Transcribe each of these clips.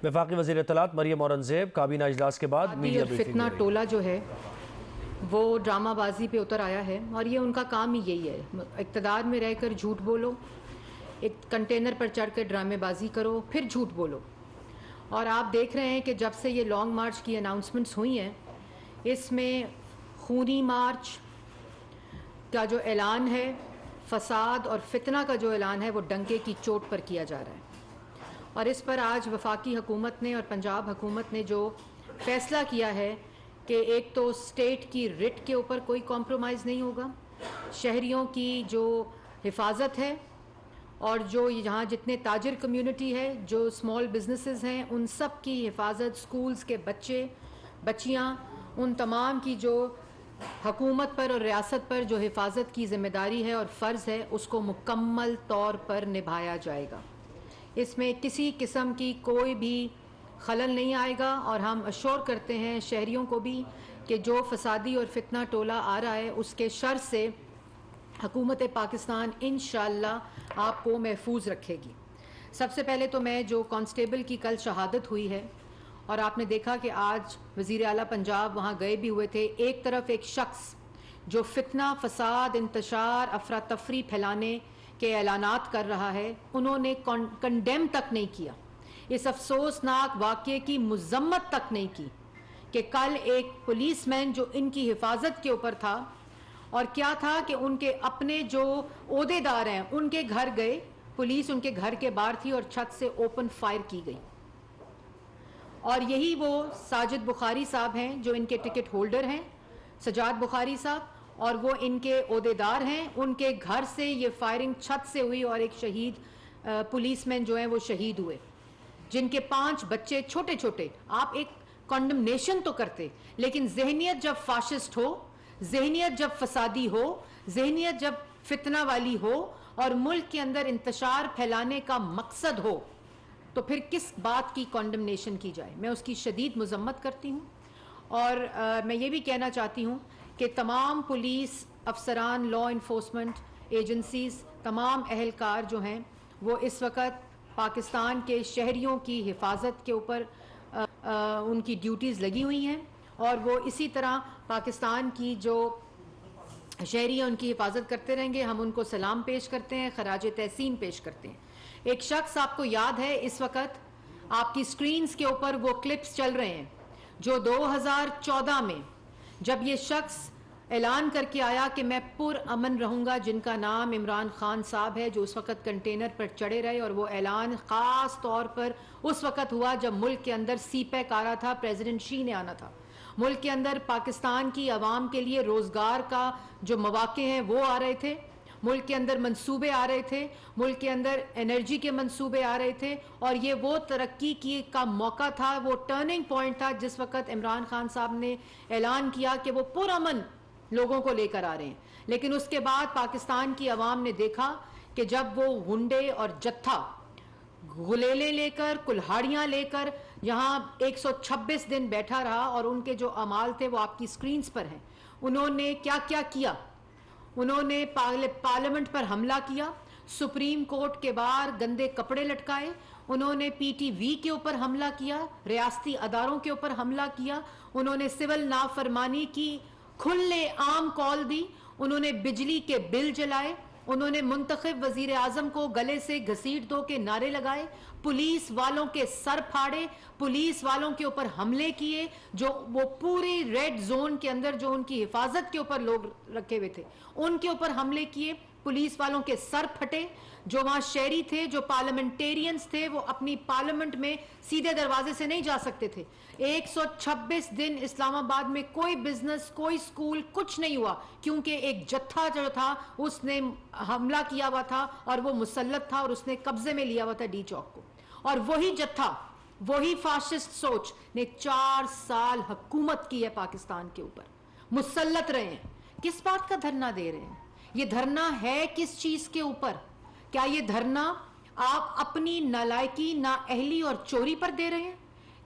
وفاقی وزیر اطلاعات مریم اورنگزیب کابینہ اجلاس کے بعد میڈیا بریفنگ فتنہ ٹولہ جو ہے وہ ڈرامہ بازی پہ اتر آیا ہے، اور یہ ان کا کام ہی یہی ہے، اقتدار میں رہ کر جھوٹ بولو، ایک کنٹینر پر چڑھ کر ڈرامے بازی کرو، پھر جھوٹ بولو۔ اور آپ دیکھ رہے ہیں کہ جب سے یہ لانگ مارچ کی اناؤنسمنٹس ہوئی ہیں، اس میں خونی مارچ کا جو اعلان ہے، فساد اور فتنہ کا جو اعلان ہے، وہ ڈنکے کی چوٹ پر کیا جا رہا ہے۔ اور اس پر آج وفاقی حکومت نے اور پنجاب حکومت نے جو فیصلہ کیا ہے کہ ایک تو اسٹیٹ کی رٹ کے اوپر کوئی کمپرومائز نہیں ہوگا، شہریوں کی جو حفاظت ہے اور جو یہاں جتنے تاجر کمیونٹی ہے، جو اسمال بزنسز ہیں، ان سب کی حفاظت، سکولز کے بچے بچیاں، ان تمام کی جو حکومت پر اور ریاست پر جو حفاظت کی ذمہ داری ہے اور فرض ہے، اس کو مکمل طور پر نبھایا جائے گا۔ اس میں کسی قسم کی کوئی بھی خلل نہیں آئے گا، اور ہم اشور کرتے ہیں شہریوں کو بھی کہ جو فسادی اور فتنہ ٹولہ آ رہا ہے، اس کے شر سے حکومت پاکستان انشاءاللہ آپ کو محفوظ رکھے گی۔ سب سے پہلے تو میں جو کانسٹیبل کی کل شہادت ہوئی ہے، اور آپ نے دیکھا کہ آج وزیر اعلیٰ پنجاب وہاں گئے بھی ہوئے تھے، ایک طرف ایک شخص جو فتنہ، فساد، انتشار، افراتفری پھیلانے کے اعلانات کر رہا ہے، انہوں نے کنڈیم تک نہیں کیا، اس افسوسناک واقعے کی مذمت تک نہیں کی کہ کل ایک پولیس مین جو ان کی حفاظت کے اوپر تھا، اور کیا تھا کہ ان کے اپنے جو عہدے دار ہیں ان کے گھر گئے، پولیس ان کے گھر کے باہر تھی اور چھت سے اوپن فائر کی گئی۔ اور یہی وہ ساجد بخاری صاحب ہیں جو ان کے ٹکٹ ہولڈر ہیں، سجاد بخاری صاحب، اور وہ ان کے عہدے دار ہیں، ان کے گھر سے یہ فائرنگ چھت سے ہوئی اور ایک شہید پولیس مین جو ہیں وہ شہید ہوئے، جن کے 5 بچے چھوٹے چھوٹے۔ آپ ایک کنڈمنیشن تو کرتے، لیکن ذہنیت جب فاشسٹ ہو، ذہنیت جب فسادی ہو، ذہنیت جب فتنہ والی ہو، اور ملک کے اندر انتشار پھیلانے کا مقصد ہو، تو پھر کس بات کی کنڈمنیشن کی جائے؟ میں اس کی شدید مذمت کرتی ہوں، اور میں یہ بھی کہنا چاہتی ہوں کہ تمام پولیس افسران، لا انفورسمنٹ ایجنسیز، تمام اہلکار جو ہیں وہ اس وقت پاکستان کے شہریوں کی حفاظت کے اوپر ان کی ڈیوٹیز لگی ہوئی ہیں، اور وہ اسی طرح پاکستان کی جو شہری ہیں ان کی حفاظت کرتے رہیں گے۔ ہم ان کو سلام پیش کرتے ہیں، خراج تحسین پیش کرتے ہیں۔ ایک شخص آپ کو یاد ہے، اس وقت آپ کی سکرینز کے اوپر وہ کلپس چل رہے ہیں جو 2014 میں جب یہ شخص اعلان کر کے آیا کہ میں پر امن رہوں گا، جن کا نام عمران خان صاحب ہے، جو اس وقت کنٹینر پر چڑھے رہے، اور وہ اعلان خاص طور پر اس وقت ہوا جب ملک کے اندر سی پیک آ رہا تھا، پریزیڈنٹ شی نے آنا تھا، ملک کے اندر پاکستان کی عوام کے لیے روزگار کا جو مواقع ہیں وہ آ رہے تھے، ملک کے اندر منصوبے آ رہے تھے، ملک کے اندر انرجی کے منصوبے آ رہے تھے، اور یہ وہ ترقی کی کا موقع تھا، وہ ٹرننگ پوائنٹ تھا جس وقت عمران خان صاحب نے اعلان کیا کہ وہ پرامن لوگوں کو لے کر آ رہے ہیں۔ لیکن اس کے بعد پاکستان کی عوام نے دیکھا کہ جب وہ غنڈے اور جتھا غلیلیں لے کر، کلہاڑیاں لے کر یہاں 126 دن بیٹھا رہا، اور ان کے جو اعمال تھے وہ آپ کی سکرینز پر ہیں، انہوں نے کیا کیا کیا۔ انہوں نے پارلیمنٹ پر حملہ کیا، سپریم کورٹ کے باہر گندے کپڑے لٹکائے، انہوں نے پی ٹی وی کے اوپر حملہ کیا، ریاستی اداروں کے اوپر حملہ کیا، انہوں نے سول نافرمانی کی کھلے عام کال دی، انہوں نے بجلی کے بل جلائے، انہوں نے منتخب وزیر اعظم کو گلے سے گھسیٹ دو کے نعرے لگائے، پولیس والوں کے سر پھاڑے، پولیس والوں کے اوپر حملے کیے، جو وہ پوری ریڈ زون کے اندر جو ان کی حفاظت کے اوپر لوگ رکھے ہوئے تھے ان کے اوپر حملے کیے، پولیس والوں کے سر پھٹے، جو وہاں شہری تھے، جو پارلیمنٹیرینز تھے، وہ اپنی پارلیمنٹ میں سیدھے دروازے سے نہیں جا سکتے تھے۔ 126 دن اسلام آباد میں کوئی بزنس، کوئی سکول، کچھ نہیں ہوا، کیونکہ ایک جتھا جو تھا اس نے حملہ کیا ہوا تھا، اور وہ مسلط تھا، اور اس نے قبضے میں لیا ہوا تھا ڈی چوک کو، اور وہی جتھا، وہی فاشسٹ سوچ نے 4 سال حکومت کی ہے پاکستان کے اوپر، مسلط رہے ہیں۔ کس بات کا دھرنا دے رہے ہیں؟ یہ دھرنا ہے کس چیز کے اوپر؟ کیا یہ دھرنا آپ اپنی نالائکی، نااہلی اور چوری پر دے رہے ہیں؟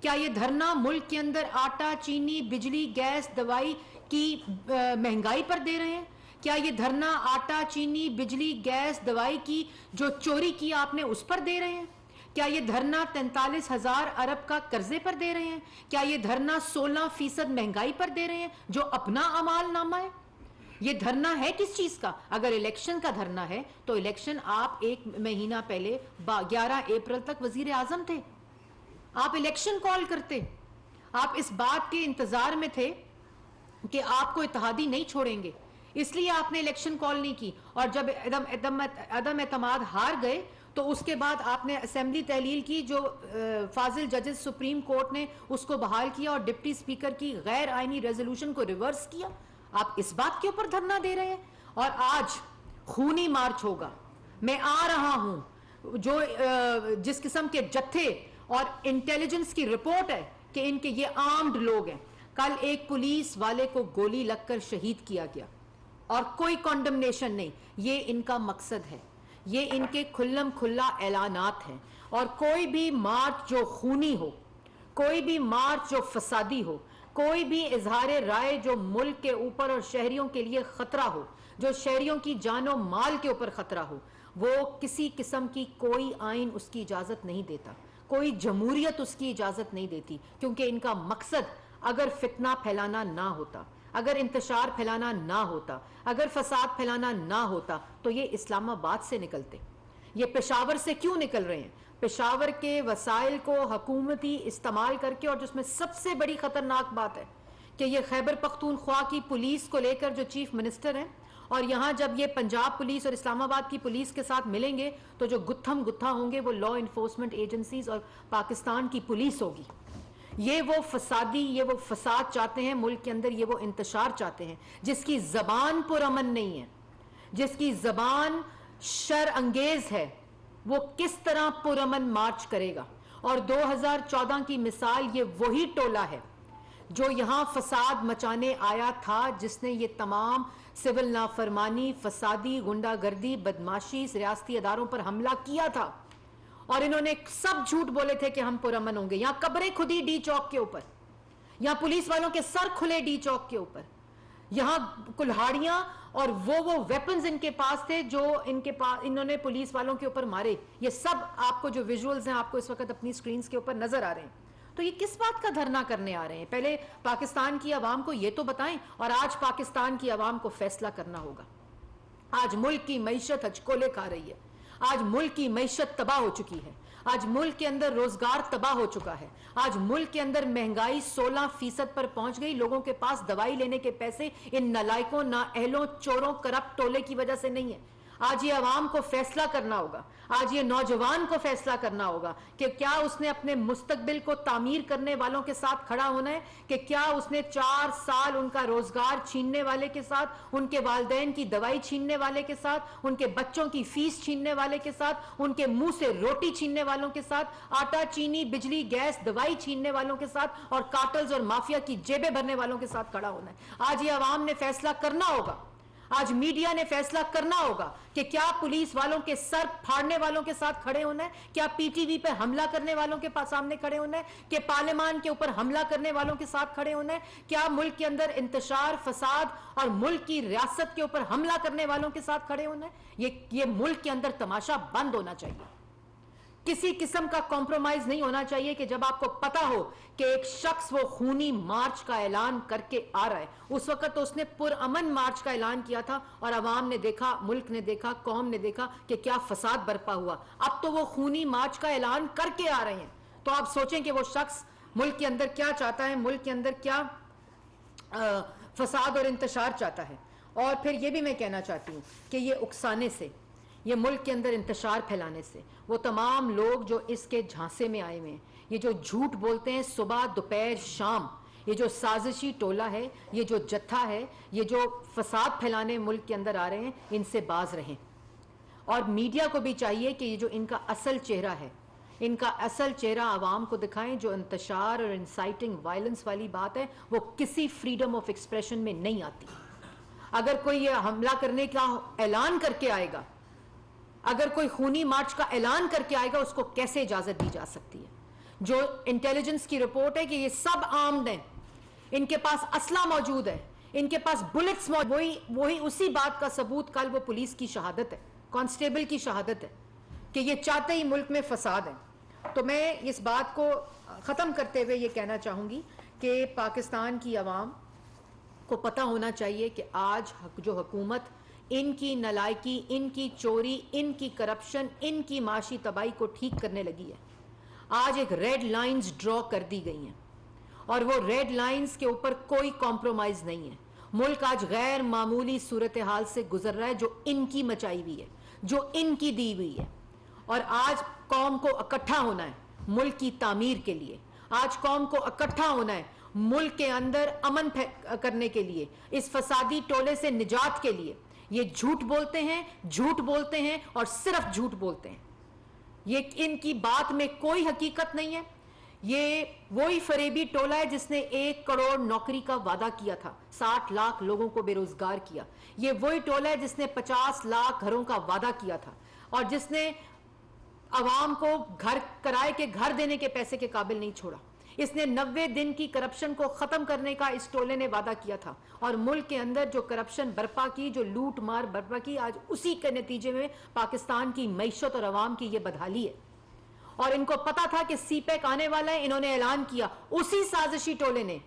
کیا یہ دھرنا ملک کے اندر آٹا، چینی، بجلی، گیس، دوائی کی مہنگائی پر دے رہے ہیں؟ کیا یہ دھرنا آٹا، چینی، بجلی، گیس، دوائی کی جو چوری کی آپ نے اس پر دے رہے ہیں؟ کیا یہ دھرنا 43,000 ارب کا قرضے پر دے رہے ہیں؟ کیا یہ دھرنا 16% مہنگائی پر دے رہے ہیں جو اپنا اعمال نامہ ہے؟ یہ دھرنا ہے کس چیز کا؟ اگر الیکشن کا دھرنا ہے تو الیکشن آپ 1 مہینہ پہلے 11 اپریل تک وزیر اعظم تھے، آپ الیکشن کال کرتے، آپ اس بات کے انتظار میں تھے کہ آپ کو اتحادی نہیں چھوڑیں گے، اس لیے آپ نے الیکشن کال نہیں کی، اور جب عدم اعتماد ہار گئے تو اس کے بعد آپ نے اسمبلی تحلیل کی، جو فاضل ججز سپریم کورٹ نے اس کو بحال کیا اور ڈپٹی سپیکر کی غیر آئینی ریزولوشن کو ریورس کیا۔ آپ اس بات کے اوپر دھرنا دے رہے ہیں، اور آج خونی مارچ ہوگا۔ میں آ رہا ہوں، جو جس قسم کے جتھے اور انٹیلیجنس کی رپورٹ ہے کہ ان کے یہ آرمڈ لوگ ہیں، کل ایک پولیس والے کو گولی لگ کر شہید کیا گیا اور کوئی کنڈمنیشن نہیں، یہ ان کا مقصد ہے، یہ ان کے کھلم کھلا اعلانات ہیں، اور کوئی بھی مارچ جو خونی ہو، کوئی بھی مارچ جو فسادی ہو، کوئی بھی اظہار رائے جو ملک کے اوپر اور شہریوں کے لیے خطرہ ہو، جو شہریوں کی جان و مال کے اوپر خطرہ ہو، وہ کسی قسم کی کوئی آئین اس کی اجازت نہیں دیتا، کوئی جمہوریت اس کی اجازت نہیں دیتی، کیونکہ ان کا مقصد اگر فتنہ پھیلانا نہ ہوتا، اگر انتشار پھیلانا نہ ہوتا، اگر فساد پھیلانا نہ ہوتا تو یہ اسلام آباد سے نکلتے۔ یہ پشاور سے کیوں نکل رہے ہیں؟ پشاور کے وسائل کو حکومتی استعمال کر کے، اور جس میں سب سے بڑی خطرناک بات ہے کہ یہ خیبر پختونخوا کی پولیس کو لے کر جو چیف منسٹر ہیں، اور یہاں جب یہ پنجاب پولیس اور اسلام آباد کی پولیس کے ساتھ ملیں گے تو جو گتھم گتھا ہوں گے وہ لا انفورسمنٹ ایجنسیز اور پاکستان کی پولیس ہوگی۔ یہ وہ فسادی، یہ وہ فساد چاہتے ہیں ملک کے اندر، یہ وہ انتشار چاہتے ہیں جس کی زبان پرامن نہیں ہے، جس کی زبان شر انگیز ہے، وہ کس طرح پرامن مارچ کرے گا؟ اور 2014 کی مثال یہ وہی ٹولہ ہے جو یہاں فساد مچانے آیا تھا، جس نے یہ تمام سول نافرمانی، فسادی، غنڈہ گردی، بدماشی، ریاستی اداروں پر حملہ کیا تھا، اور انہوں نے سب جھوٹ بولے تھے کہ ہم پرامن ہوں گے۔ یہاں قبریں کھدی ڈی چوک کے اوپر، یہاں پولیس والوں کے سر کھلے ڈی چوک کے اوپر، یہاں کلہاڑیاں اور وہ ویپنز ان کے پاس تھے جو انہوں نے پولیس والوں کے اوپر مارے۔ یہ سب آپ کو جو ویژولز ہیں آپ کو اس وقت اپنی سکرینز کے اوپر نظر آ رہے ہیں۔ تو یہ کس بات کا دھرنا کرنے آ رہے ہیں؟ پہلے پاکستان کی عوام کو یہ تو بتائیں، اور آج پاکستان کی عوام کو فیصلہ کرنا ہوگا۔ آج ملک کی معیشت ہچکولے کھا رہی ہے، آج ملک کی معیشت تباہ ہو چکی ہے، آج ملک کے اندر روزگار تباہ ہو چکا ہے، آج ملک کے اندر مہنگائی 16% پر پہنچ گئی، لوگوں کے پاس دوائی لینے کے پیسے ان نالائکوں، نااہلوں، چوروں، کرپٹ ٹولے کی وجہ سے نہیں ہے۔ آج یہ عوام کو فیصلہ کرنا ہوگا، آج یہ نوجوان کو فیصلہ کرنا ہوگا کہ کیا اس نے اپنے مستقبل کو تعمیر کرنے والوں کے ساتھ کھڑا ہونا ہے، کہ کیا اس نے 4 سال ان کا روزگار چھیننے والے کے ساتھ، ان کے والدین کی دوائی چھیننے والے کے ساتھ، ان کے بچوں کی فیس چھیننے والے کے ساتھ، ان کے منہ سے روٹی چھیننے والوں کے ساتھ، آٹا، چینی، بجلی، گیس، دوائی چھیننے والوں کے ساتھ، اور کارٹلز اور مافیا کی جیبیں بھرنے والوں کے ساتھ کھڑا ہونا ہے؟ آج یہ عوام نے فیصلہ کرنا ہوگا، آج میڈیا نے فیصلہ کرنا ہوگا کہ کیا پولیس والوں کے سر پھاڑنے والوں کے ساتھ کھڑے ہونا ہے، کیا پی ٹی وی پہ حملہ کرنے والوں کے سامنے کھڑے ہونا ہے، کہ پارلیمان کے اوپر حملہ کرنے والوں کے ساتھ کھڑے ہونا ہے، کیا ملک کے اندر انتشار، فساد اور ملک کی ریاست کے اوپر حملہ کرنے والوں کے ساتھ کھڑے ہونا ہے؟ یہ ملک کے اندر تماشا بند ہونا چاہیے۔ کسی قسم کا کمپرومائز نہیں ہونا چاہیے کہ جب آپ کو پتا ہو کہ ایک شخص وہ خونی مارچ کا اعلان کر کے آ رہا ہے۔ اس وقت تو اس نے پرامن مارچ کا اعلان کیا تھا، اور عوام نے دیکھا، ملک نے دیکھا، قوم نے دیکھا کہ کیا فساد برپا ہوا۔ اب تو وہ خونی مارچ کا اعلان کر کے آ رہے ہیں، تو آپ سوچیں کہ وہ شخص ملک کے اندر کیا چاہتا ہے، ملک کے اندر کیا فساد اور انتشار چاہتا ہے۔ اور پھر یہ بھی میں کہنا چاہتی ہوں کہ یہ اکسانے سے، یہ ملک کے اندر انتشار پھیلانے سے، وہ تمام لوگ جو اس کے جھانسے میں آئے ہوئے ہیں، یہ جو جھوٹ بولتے ہیں صبح، دوپہر، شام، یہ جو سازشی ٹولہ ہے، یہ جو جتھا ہے، یہ جو فساد پھیلانے ملک کے اندر آ رہے ہیں، ان سے باز رہیں۔ اور میڈیا کو بھی چاہیے کہ یہ جو ان کا اصل چہرہ ہے، ان کا اصل چہرہ عوام کو دکھائیں۔ جو انتشار اور انسائٹنگ وائلنس والی بات ہے وہ کسی فریڈم آف ایکسپریشن میں نہیں آتی۔ اگر کوئی یہ حملہ کرنے کا اعلان کر کے آئے گا، اگر کوئی خونی مارچ کا اعلان کر کے آئے گا، اس کو کیسے اجازت دی جا سکتی ہے؟ جو انٹیلیجنس کی رپورٹ ہے کہ یہ سب آرمڈ ہیں، ان کے پاس اسلحہ موجود ہے، ان کے پاس بلٹس موجود، وہی اسی بات کا ثبوت کل وہ پولیس کی شہادت ہے، کانسٹیبل کی شہادت ہے کہ یہ چاہتے ہی ملک میں فساد ہے۔ تو میں اس بات کو ختم کرتے ہوئے یہ کہنا چاہوں گی کہ پاکستان کی عوام کو پتہ ہونا چاہیے کہ آج جو حکومت ان کی نالائکی، ان کی چوری، ان کی کرپشن، ان کی معاشی تباہی کو ٹھیک کرنے لگی ہے. آج ایک ریڈ لائنز ڈرا کر دی گئی ہیں اور وہ ریڈ لائنز کے اوپر کوئی کمپرومائز نہیں ہے. ملک آج غیر معمولی صورتحال سے گزر رہا ہے جو ان کی مچائی ہوئی ہے، جو ان کی دی ہوئی ہے. اور آج قوم کو اکٹھا ہونا ہے ملک کی تعمیر کے لیے. آج قوم کو اکٹھا ہونا ہے ملک کے اندر امن کرنے کے لیے، اس فسادی ٹولے سے نجات کے لیے. یہ جھوٹ بولتے ہیں، جھوٹ بولتے ہیں اور صرف جھوٹ بولتے ہیں. یہ ان کی بات میں کوئی حقیقت نہیں ہے. یہ وہی فریبی ٹولہ ہے جس نے 1 کروڑ نوکری کا وعدہ کیا تھا، 60 لاکھ لوگوں کو بے روزگار کیا. یہ وہی ٹولہ ہے جس نے 50 لاکھ گھروں کا وعدہ کیا تھا اور جس نے عوام کو کرائے کے گھر دینے کے پیسے کے قابل نہیں چھوڑا. اس نے 90 دن کی کرپشن کو ختم کرنے کا اس ٹولے نے وعدہ کیا تھا اور ملک کے اندر جو کرپشن برپا کی، جو لوٹ مار برپا کی، آج اسی کے نتیجے میں پاکستان کی معیشت اور عوام کی یہ بدحالی ہے. اور ان کو پتا تھا کہ سی پیک آنے والا ہے. انہوں نے اعلان کیا اسی سازشی ٹولے نے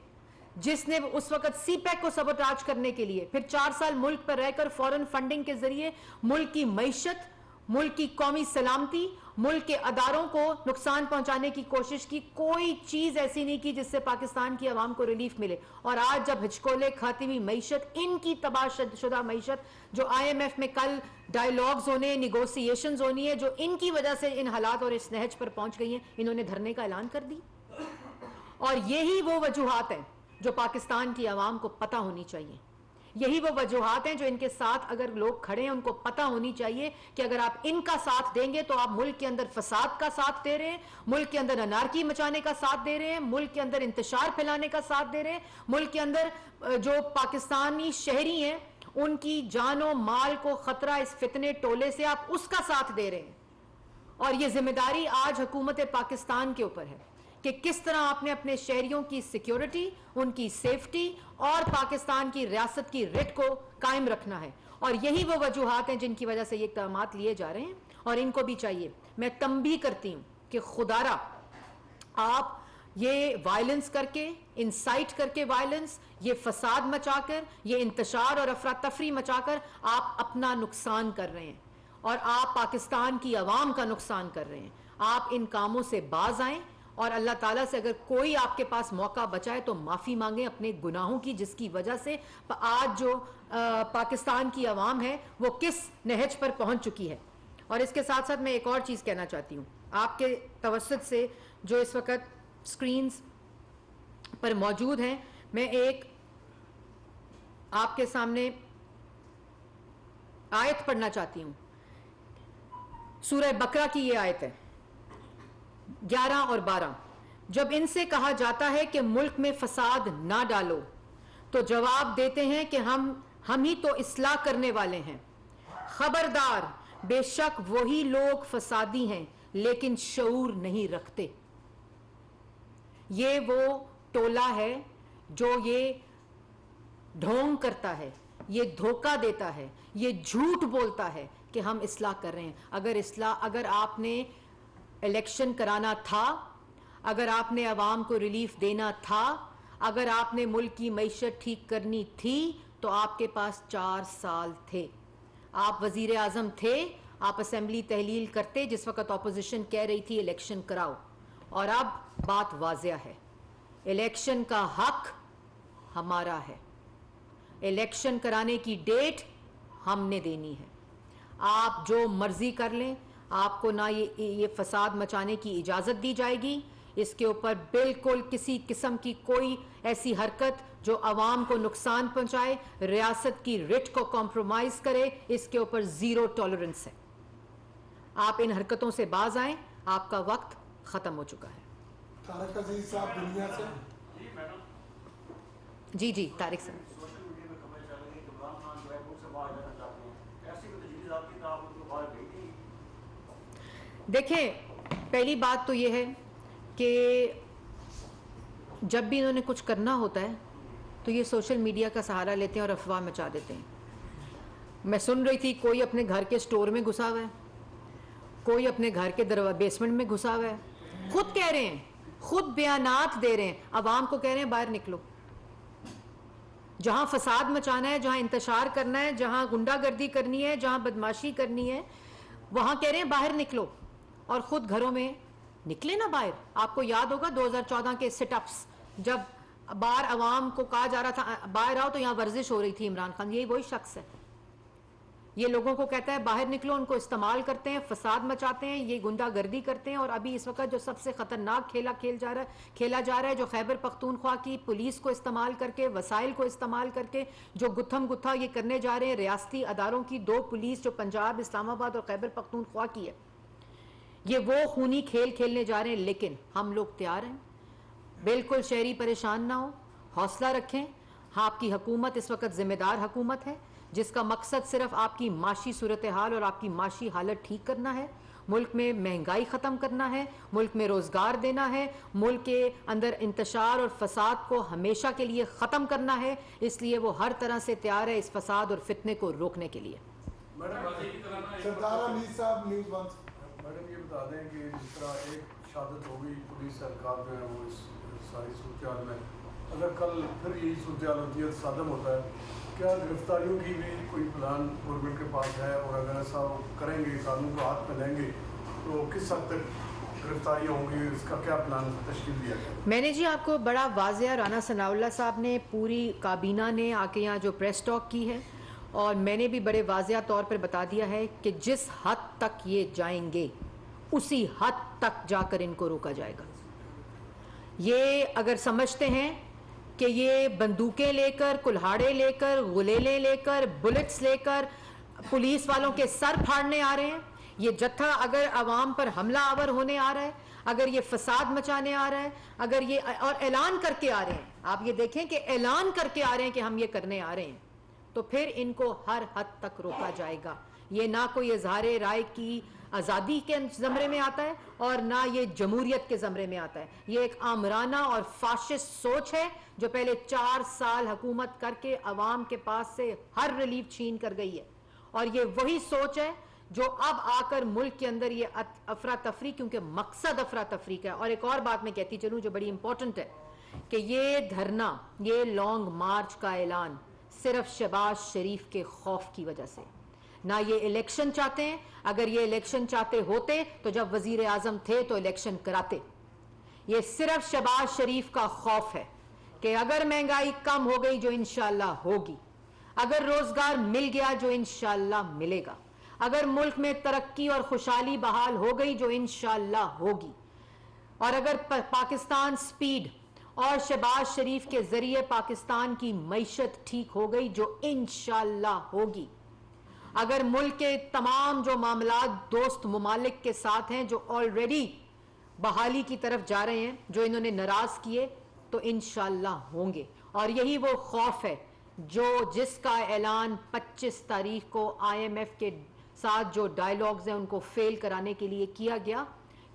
جس نے اس وقت سی پیک کو سبوٹاج کرنے کے لیے پھر 4 سال ملک پر رہ کر فورن فنڈنگ کے ذریعے ملک کی معیشت، ملک کی قومی سلامتی، ملک کے اداروں کو نقصان پہنچانے کی کوشش کی. کوئی چیز ایسی نہیں کی جس سے پاکستان کی عوام کو ریلیف ملے. اور آج جب ہچکولے کھاتی ہوئی معیشت، ان کی تباہ شدہ معیشت جو آئی ایم ایف میں کل ڈائیلاگز ہونے، نیگوسیشنز ہونی ہے، جو ان کی وجہ سے ان حالات اور اس نہج پر پہنچ گئی ہیں، انہوں نے دھرنے کا اعلان کر دی. اور یہی وہ وجوہات ہیں جو پاکستان کی عوام کو پتہ ہونی چاہیے. یہی وہ وجوہات ہیں جو ان کے ساتھ اگر لوگ کھڑے ہیں ان کو پتہ ہونی چاہیے کہ اگر آپ ان کا ساتھ دیں گے تو آپ ملک کے اندر فساد کا ساتھ دے رہے ہیں، ملک کے اندر انارکی مچانے کا ساتھ دے رہے ہیں، ملک کے اندر انتشار پھیلانے کا ساتھ دے رہے ہیں، ملک کے اندر جو پاکستانی شہری ہیں ان کی جان و مال کو خطرہ اس فتنے ٹولے سے آپ اس کا ساتھ دے رہے ہیں. اور یہ ذمہ داری آج حکومت پاکستان کے اوپر ہے کہ کس طرح آپ نے اپنے شہریوں کی سیکیورٹی، ان کی سیفٹی اور پاکستان کی ریاست کی رٹ کو قائم رکھنا ہے. اور یہی وہ وجوہات ہیں جن کی وجہ سے یہ اقدامات لیے جا رہے ہیں اور ان کو بھی چاہیے. میں تنبیہ کرتی ہوں کہ خدارا آپ یہ وائلنس کر کے، انسائٹ کر کے وائلنس، یہ فساد مچا کر، یہ انتشار اور افراتفری مچا کر آپ اپنا نقصان کر رہے ہیں اور آپ پاکستان کی عوام کا نقصان کر رہے ہیں. آپ ان کاموں سے باز آئیں اور اللہ تعالیٰ سے اگر کوئی آپ کے پاس موقع بچائے تو معافی مانگیں اپنے گناہوں کی، جس کی وجہ سے آج جو پاکستان کی عوام ہے وہ کس نہج پر پہنچ چکی ہے. اور اس کے ساتھ ساتھ میں ایک اور چیز کہنا چاہتی ہوں. آپ کے توسط سے جو اس وقت سکرینز پر موجود ہیں، میں ایک آپ کے سامنے آیت پڑھنا چاہتی ہوں. سورہ بقرہ کی یہ آیت ہے 11 اور 12. جب ان سے کہا جاتا ہے کہ ملک میں فساد نہ ڈالو تو جواب دیتے ہیں کہ ہم ہی تو اصلاح کرنے والے ہیں. خبردار، بے شک وہی لوگ فسادی ہیں لیکن شعور نہیں رکھتے. یہ وہ ٹولہ ہے جو یہ ڈھونگ کرتا ہے، یہ دھوکہ دیتا ہے، یہ جھوٹ بولتا ہے کہ ہم اصلاح کر رہے ہیں. اگر آپ نے الیکشن کرانا تھا، اگر آپ نے عوام کو ریلیف دینا تھا، اگر آپ نے ملک کی معیشت ٹھیک کرنی تھی تو آپ کے پاس 4 سال تھے. آپ وزیر اعظم تھے، آپ اسمبلی تحلیل کرتے جس وقت اپوزیشن کہہ رہی تھی الیکشن کراؤ. اور اب بات واضح ہے، الیکشن کا حق ہمارا ہے، الیکشن کرانے کی ڈیٹ ہم نے دینی ہے. آپ جو مرضی کر لیں، آپ کو نہ یہ فساد مچانے کی اجازت دی جائے گی. اس کے اوپر بالکل کسی قسم کی کوئی ایسی حرکت جو عوام کو نقصان پہنچائے، ریاست کی رٹ کو کمپرومائز کرے، اس کے اوپر زیرو ٹالرنس ہے. آپ ان حرکتوں سے باز آئیں، آپ کا وقت ختم ہو چکا ہے. طارق عزیز صاحب دنیا سے. جی طارق صاحب. دیکھیں، پہلی بات تو یہ ہے کہ جب بھی انہوں نے کچھ کرنا ہوتا ہے تو یہ سوشل میڈیا کا سہارا لیتے ہیں اور افواہ مچا دیتے ہیں. میں سن رہی تھی کوئی اپنے گھر کے سٹور میں گھسا ہوا ہے، کوئی اپنے گھر کے بیسمنٹ میں گھسا ہوا ہے، خود کہہ رہے ہیں, خود بیانات دے رہے ہیں, عوام کو کہہ رہے ہیں باہر نکلو. جہاں فساد مچانا ہے, جہاں انتشار کرنا ہے, جہاں غنڈہ گردی کرنی ہے, جہاں بدماشی کرنی ہے, وہاں کہہ رہے ہیں باہر نکلو, اور خود گھروں میں نکلے نا باہر. آپ کو یاد ہوگا 2014 کے سٹ اپس, جب باہر عوام کو کہا جا رہا تھا باہر آؤ, تو یہاں ورزش ہو رہی تھی. عمران خان یہی وہی شخص ہے, یہ لوگوں کو کہتا ہے باہر نکلو, ان کو استعمال کرتے ہیں, فساد مچاتے ہیں, یہ گنڈا گردی کرتے ہیں. اور ابھی اس وقت جو سب سے خطرناک کھیلا جا رہا ہے جو خیبر پختونخوا کی پولیس کو استعمال کر کے, وسائل کو استعمال کر کے جو گتھم گتھا یہ کرنے جا رہے ہیں ریاستی اداروں کی, 2 پولیس جو پنجاب, اسلام آباد اور خیبر پختونخوا کی ہے, یہ وہ خونی کھیل کھیلنے جا رہے ہیں. لیکن ہم لوگ تیار ہیں, بالکل شہری پریشان نہ ہو, حوصلہ رکھیں. آپ کی حکومت اس وقت ذمہ دار حکومت ہے, جس کا مقصد صرف آپ کی معاشی صورتحال اور آپ کی معاشی حالت ٹھیک کرنا ہے, ملک میں مہنگائی ختم کرنا ہے, ملک میں روزگار دینا ہے, ملک کے اندر انتشار اور فساد کو ہمیشہ کے لیے ختم کرنا ہے. اس لیے وہ ہر طرح سے تیار ہے اس فساد اور فتنے کو روکنے کے لیے. سردار حمید صاحب نیوز 1 سے. میڈم یہ بتا دیں کہ جس طرح ایک شہادت ہو گئی پولیس اہلکار جو ہے وہ اس ساری صورتحال میں, اگر کل پھر یہی صورتحال ہوتی ہے, تصادم ہوتا ہے, کیا گرفتاریوں کی بھی کوئی پلان گورنمنٹ کے پاس ہے؟ اور اگر ایسا وہ کریں گے, قانون کو ہاتھ میں لیں گے, تو کس حد تک گرفتاریاں ہوں گی, اس کا کیا پلان تشکیل دیا گیا؟ میں نے جی آپ کو بڑا واضح, رانا ثناء اللہ صاحب نے, پوری کابینہ نے آ کے یہاں جو پریس ٹاک کی ہے, اور میں نے بھی بڑے واضح طور پر بتا دیا ہے کہ جس حد تک یہ جائیں گے اسی حد تک جا کر ان کو روکا جائے گا. یہ اگر سمجھتے ہیں کہ یہ بندوقیں لے کر, کلہاڑے لے کر, غلیلیں لے کر, بلٹس لے کر پولیس والوں کے سر پھاڑنے آ رہے ہیں, یہ جتھا اگر عوام پر حملہ آور ہونے آ رہا ہے, اگر یہ فساد مچانے آ رہا ہے, اگر یہ اور اعلان کر کے آ رہے ہیں, آپ یہ دیکھیں کہ اعلان کر کے آ رہے ہیں کہ ہم یہ کرنے آ رہے ہیں, تو پھر ان کو ہر حد تک روکا جائے گا. یہ نہ کوئی اظہار رائے کی آزادی کے زمرے میں آتا ہے, اور نہ یہ جمہوریت کے زمرے میں آتا ہے. یہ ایک آمرانہ اور فاشسٹ سوچ ہے جو پہلے 4 سال حکومت کر کے عوام کے پاس سے ہر ریلیف چھین کر گئی ہے, اور یہ وہی سوچ ہے جو اب آ کر ملک کے اندر یہ افراتفری, کیونکہ مقصد افراتفری کا ہے. اور ایک اور بات میں کہتی چلوں جو بڑی امپورٹنٹ ہے, کہ یہ دھرنا, یہ لانگ مارچ کا اعلان صرف شہباز شریف کے خوف کی وجہ سے, نہ یہ الیکشن چاہتے ہیں. اگر یہ الیکشن چاہتے ہوتے تو جب وزیر اعظم تھے تو الیکشن کراتے. یہ صرف شہباز شریف کا خوف ہے کہ اگر مہنگائی کم ہو گئی, جو انشاءاللہ ہوگی, اگر روزگار مل گیا, جو انشاءاللہ ملے گا, اگر ملک میں ترقی اور خوشحالی بحال ہو گئی, جو انشاءاللہ ہوگی, اور اگر پاکستان سپیڈ اور شہباز شریف کے ذریعے پاکستان کی معیشت ٹھیک ہو گئی, جو انشاءاللہ ہوگی, اگر ملک کے تمام جو معاملات دوست ممالک کے ساتھ ہیں جو آلریڈی بحالی کی طرف جا رہے ہیں, جو انہوں نے ناراض کیے, تو انشاءاللہ ہوں گے. اور یہی وہ خوف ہے جس کا اعلان 25 تاریخ کو IMF کے ساتھ جو ڈائیلاگز ہیں ان کو فیل کرانے کے لیے کیا گیا,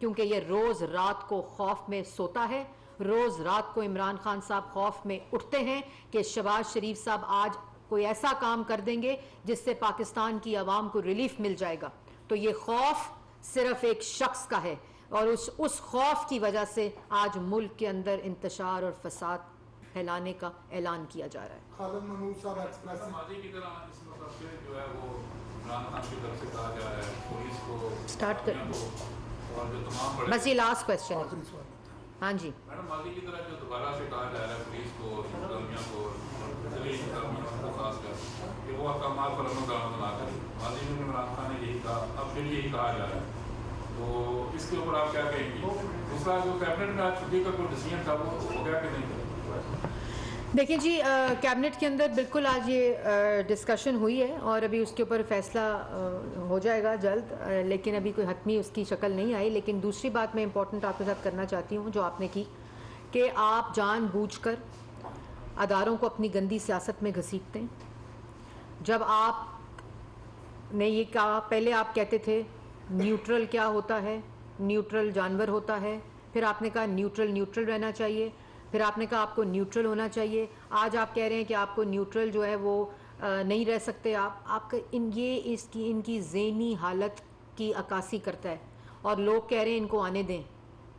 کیونکہ یہ روز رات کو خوف میں سوتا ہے. روز رات کو عمران خان صاحب خوف میں اٹھتے ہیں کہ شہباز شریف صاحب آج کوئی ایسا کام کر دیں گے جس سے پاکستان کی عوام کو ریلیف مل جائے گا. تو یہ خوف صرف ایک شخص کا ہے, اور اس خوف کی وجہ سے آج ملک کے اندر انتشار اور فساد پھیلانے کا اعلان کیا جا رہا ہے. خالد محمود صاحب ایکسپریس. ماضی کی طرح اس مطلب سے جو ہے وہ عمران خان کی طرف سے کہا جا رہا ہے پولیس کو اسٹارٹ کر, اور جو تمام بڑے بس یہ لاسٹ کوشچن ہے. آخری سوال. ہاں جی, میڈم ماضی کی طرح جو دوبارہ سے کہا جا رہا ہے پولیس کو, انتظامیہ کو, ضلعی انتظامیہ کو خاص کر کہ وہ احکامات پر عمل درآمد نہ کریں, ماضی میں عمران خان نے یہی کہا, اب پھر یہی کہا جا رہا ہے, تو اس کے اوپر آپ کیا کہیں گی؟ دوسرا جو کیبنٹ میں آج چھٹی کا کوئی ڈیسیژن تھا وہ ہو گیا کہ نہیں؟ دیکھیں جی, کیبنٹ کے اندر بالکل آج یہ ڈسکشن ہوئی ہے, اور ابھی اس کے اوپر فیصلہ ہو جائے گا جلد, لیکن ابھی کوئی حتمی اس کی شکل نہیں آئی. لیکن دوسری بات میں امپورٹنٹ آپ کے ساتھ کرنا چاہتی ہوں جو آپ نے کی, کہ آپ جان بوجھ کر اداروں کو اپنی گندی سیاست میں گھسیٹتے ہیں. جب آپ نے یہ کہا, پہلے آپ کہتے تھے نیوٹرل کیا ہوتا ہے, نیوٹرل جانور ہوتا ہے, پھر آپ نے کہا نیوٹرل رہنا چاہیے, پھر آپ نے کہا آپ کو نیوٹرل ہونا چاہیے, آج آپ کہہ رہے ہیں کہ آپ کو نیوٹرل جو ہے وہ نہیں رہ سکتے آپ کا. یہ ان کی ذہنی حالت کی عکاسی کرتا ہے, اور لوگ کہہ رہے ہیں ان کو آنے دیں,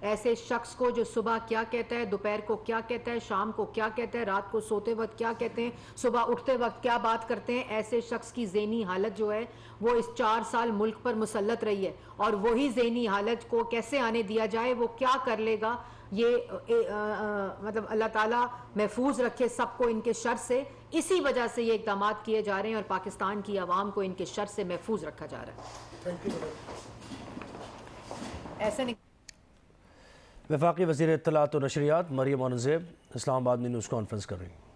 ایسے شخص کو جو صبح کیا کہتا ہے، دوپہر کو کیا کہتا ہے، شام کو کیا کہتا ہے، رات کو سوتے وقت کیا کہتے ہیں، صبح اٹھتے وقت کیا بات کرتے ہیں، ایسے شخص کی ذہنی حالت جو ہے وہ اس 4 سال ملک پر مسلط رہی ہے، اور وہی ذہنی حالت کو کیسے آنے دیا جائے، وہ کیا کر لے گا، یہ مطلب اللہ تعالیٰ محفوظ رکھے سب کو ان کے شر سے. اسی وجہ سے یہ اقدامات کیے جا رہے ہیں اور پاکستان کی عوام کو ان کے شر سے محفوظ رکھا جا رہا ہے. Thank you. ایسے نہیں. وفاقی وزیر اطلاعات و نشریات مریم اورنگزیب اسلام آباد میں نیوز کانفرنس کر رہی ہیں.